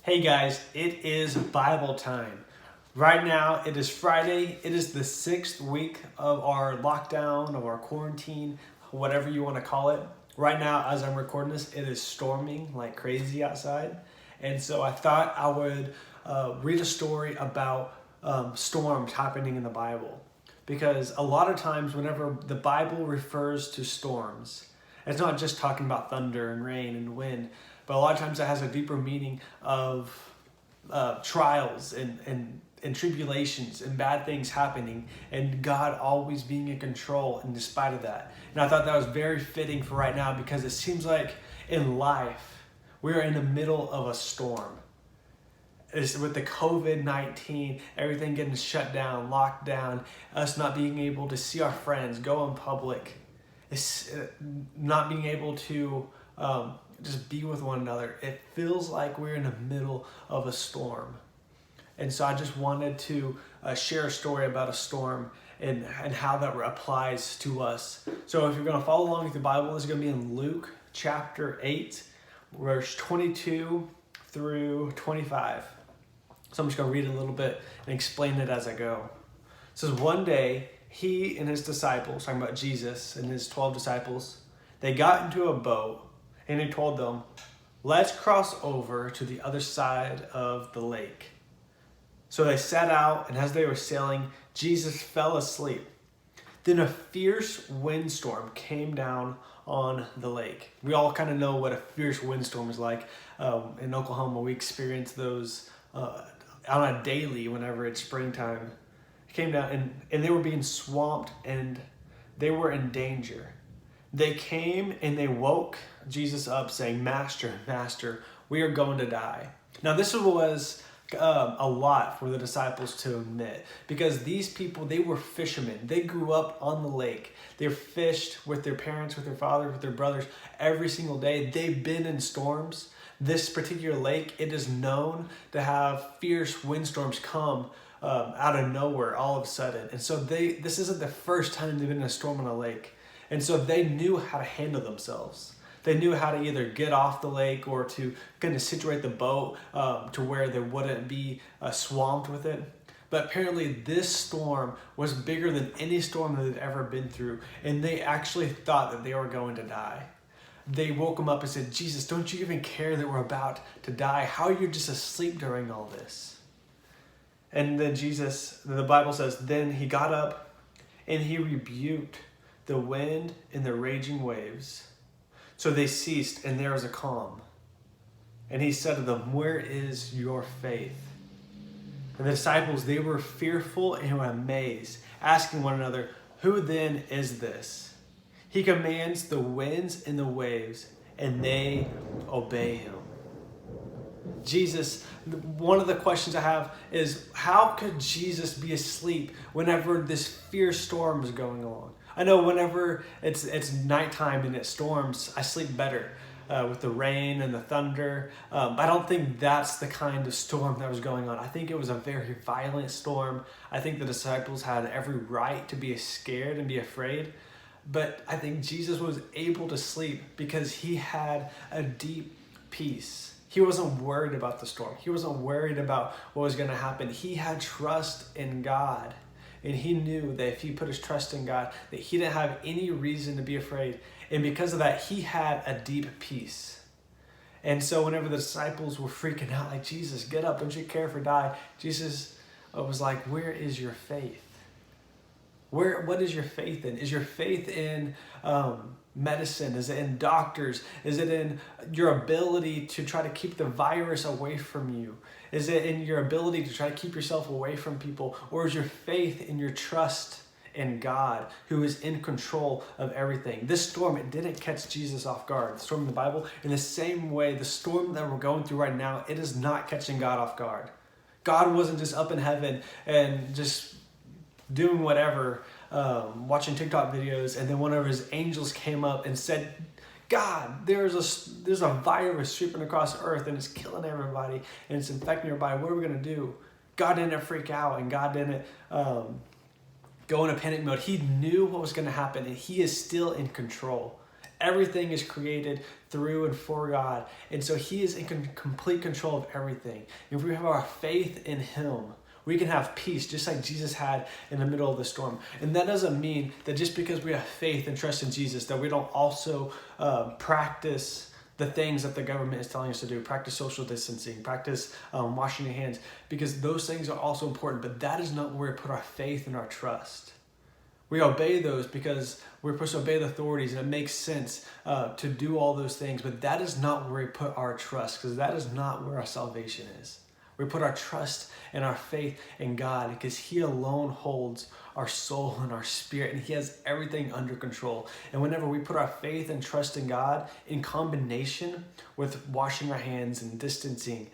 Hey guys, it is Bible time. Right now, it is Friday. It is the 6th week of our lockdown, of our quarantine, whatever you want to call it. Right now, as I'm recording this, it is storming like crazy outside. And so I thought I would read a story about storms happening in the Bible. Because a lot of times, whenever the Bible refers to storms, it's not just talking about thunder and rain and wind, but a lot of times it has a deeper meaning of trials and tribulations and bad things happening, and God always being in control in despite of that. And I thought that was very fitting for right now, because it seems like in life we're in the middle of a storm. It's with the COVID-19, everything getting shut down, locked down, us not being able to see our friends, go in public, it's not being able to just be with one another. It feels like we're in the middle of a storm. And so I just wanted to share a story about a storm and how that applies to us. So if you're going to follow along with the Bible, it's going to be in Luke chapter 8, verse 22 through 25. So I'm just going to read a little bit and explain it as I go. It says, one day, he and his disciples, talking about Jesus and his 12 disciples, they got into a boat, and he told them, let's cross over to the other side of the lake. So they set out, and as they were sailing, Jesus fell asleep. Then a fierce windstorm came down on the lake. We all kind of know what a fierce windstorm is like. In Oklahoma, we experience those on a daily whenever it's springtime. It came down, and they were being swamped, and they were in danger. They came and they woke Jesus up saying, Master, Master, we are going to die. Now this was a lot for the disciples to admit, because these people, they were fishermen. They grew up on the lake. They fished with their parents, with their fathers, with their brothers every single day. They've been in storms. This particular lake, it is known to have fierce windstorms come out of nowhere all of a sudden. And so this isn't the first time they've been in a storm on a lake. And so they knew how to handle themselves. They knew how to either get off the lake or to kind of situate the boat to where they wouldn't be swamped with it. But apparently this storm was bigger than any storm that they'd ever been through. And they actually thought that they were going to die. They woke him up and said, Jesus, don't you even care that we're about to die? How are you just asleep during all this? And then Jesus, the Bible says, then he got up and he rebuked the wind and the raging waves. So they ceased, and there was a calm. And he said to them, where is your faith? And the disciples, they were fearful and were amazed, asking one another, who then is this? He commands the winds and the waves, and they obey him. Jesus, one of the questions I have is, how could Jesus be asleep whenever this fierce storm is going on? I know whenever it's nighttime and it storms, I sleep better with the rain and the thunder. I don't think that's the kind of storm that was going on. I think it was a very violent storm. I think the disciples had every right to be scared and be afraid. But I think Jesus was able to sleep because he had a deep peace. He wasn't worried about the storm. He wasn't worried about what was going to happen. He had trust in God. And he knew that if he put his trust in God, that he didn't have any reason to be afraid. And because of that, he had a deep peace. And so whenever the disciples were freaking out, like, Jesus, get up, don't you care if we die? Jesus was like, where is your faith? What is your faith in? Is your faith in medicine? Is it in doctors? Is it in your ability to try to keep the virus away from you? Is it in your ability to try to keep yourself away from people? Or is your faith in your trust in God, who is in control of everything? This storm, it didn't catch Jesus off guard. The storm in the Bible, in the same way, the storm that we're going through right now, it is not catching God off guard. God wasn't just up in heaven and just doing whatever, watching TikTok videos, and then one of his angels came up and said, God, there's a virus sweeping across earth and it's killing everybody and it's infecting everybody. What are we going to do? God didn't freak out, and God didn't go into panic mode. He knew what was going to happen, and he is still in control. Everything is created through and for God. And so he is in complete control of everything. If we have our faith in him, we can have peace just like Jesus had in the middle of the storm. And that doesn't mean that just because we have faith and trust in Jesus that we don't also practice the things that the government is telling us to do. Practice social distancing, practice washing your hands, because those things are also important. But that is not where we put our faith and our trust. We obey those because we're supposed to obey the authorities, and it makes sense to do all those things. But that is not where we put our trust, because that is not where our salvation is. We put our trust and our faith in God because he alone holds our soul and our spirit, and he has everything under control. And whenever we put our faith and trust in God in combination with washing our hands and distancing,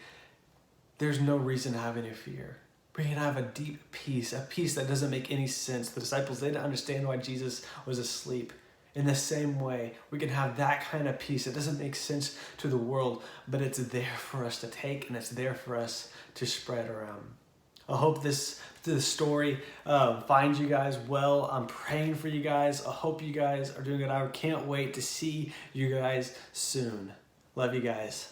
there's no reason to have any fear. We can have a deep peace, a peace that doesn't make any sense. The disciples, they didn't understand why Jesus was asleep. In the same way, we can have that kind of peace. It doesn't make sense to the world, but it's there for us to take, and it's there for us to spread around. I hope this story finds you guys well. I'm praying for you guys. I hope you guys are doing good. I can't wait to see you guys soon. Love you guys.